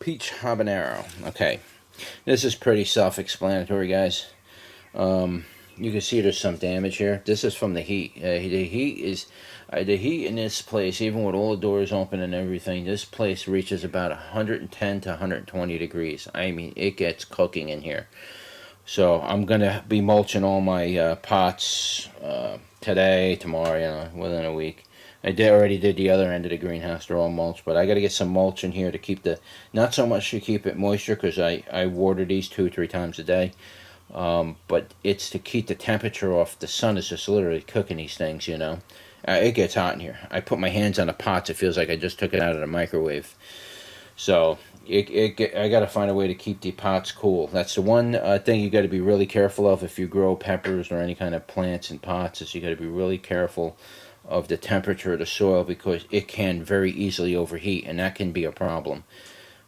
Peach Habanero. Okay, this is pretty self-explanatory, guys. You can see there's some damage here. This is from the heat. The heat in this place, even with all the doors open and everything, this place reaches about 110 to 120 degrees. I mean, it gets cooking in here. So I'm gonna be mulching all my pots today, tomorrow, within a week. I already did the other end of the greenhouse. They're all mulch, but I got to get some mulch in here to keep not so much to keep it moisture, because I water these 2-3 times a day. But it's to keep the temperature off. The sun is just literally cooking these things, It gets hot in here. I put my hands on the pots. It feels like I just took it out of the microwave. So I got to find a way to keep the pots cool. That's the one thing you got to be really careful of if you grow peppers or any kind of plants in pots. Is you got to be really careful of the temperature of the soil, because it can very easily overheat, and that can be a problem.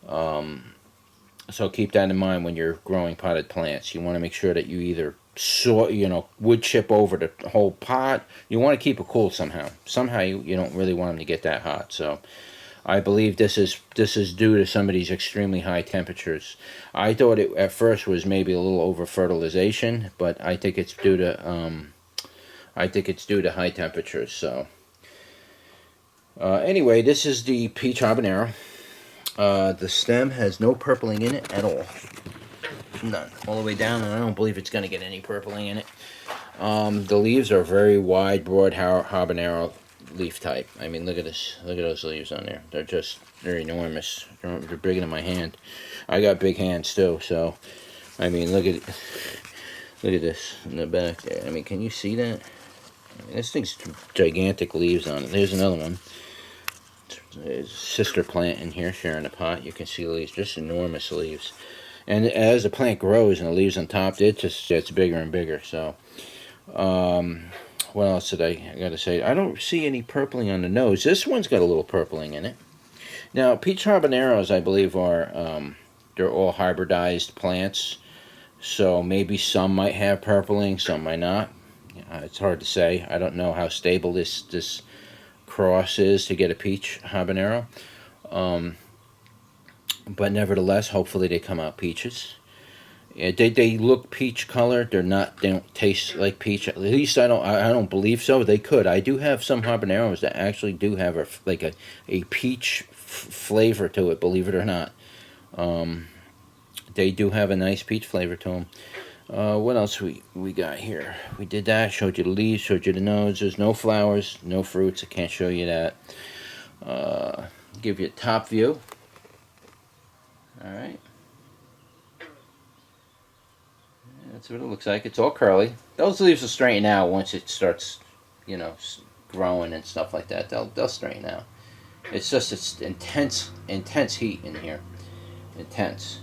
So keep that in mind when you're growing potted plants. You want to make sure that you either wood chip over the whole pot. You want to keep it cool somehow. Somehow you don't really want them to get that hot. So I believe this is due to some of these extremely high temperatures. I thought it at first was maybe a little over fertilization, but I think it's due to high temperatures. So anyway, this is the peach habanero. The stem has no purpling in it at all. None. All the way down, and I don't believe it's going to get any purpling in it. The leaves are very wide, broad habanero leaf type. I mean, look at this. Look at those leaves on there. They're enormous. They're bigger than my hand. I got big hands too, so I mean, look at this in the back there. I mean, can you see that? I mean, this thing's gigantic leaves on it. There's another one. There's a sister plant in here sharing a pot. You can see the leaves, just enormous leaves. And as the plant grows and the leaves on top, it just gets bigger and bigger. So, what else did I got to say? I don't see any purpling on the nose. This one's got a little purpling in it. Now, peach habaneros, I believe, are they're all hybridized plants. So maybe some might have purpling, some might not. It's hard to say. I don't know how stable this cross is to get a peach habanero. But nevertheless, hopefully they come out peaches. They look peach colored. They don't taste like peach. At least I don't believe so. They could. I do have some habaneros that actually do have a peach flavor to it. Believe it or not, they do have a nice peach flavor to them. What else we got here? We did that. Showed you the leaves. Showed you the nose. There's no flowers, no fruits. I can't show you that. Give you a top view. All right. That's what it looks like. It's all curly. Those leaves will straighten out once it starts, growing and stuff like that. They'll straighten out. It's intense heat in here. Intense.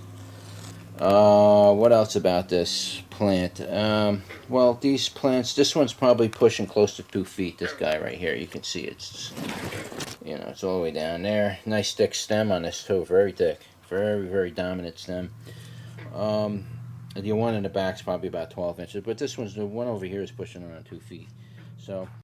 What else about this plant? Well, these plants, this one's probably pushing close to 2 feet. This guy right here, you can see it's all the way down there. Nice thick stem on this too, very thick. Very, very dominant stem. The one in the back's probably about 12 inches, but the one over here is pushing around 2 feet. So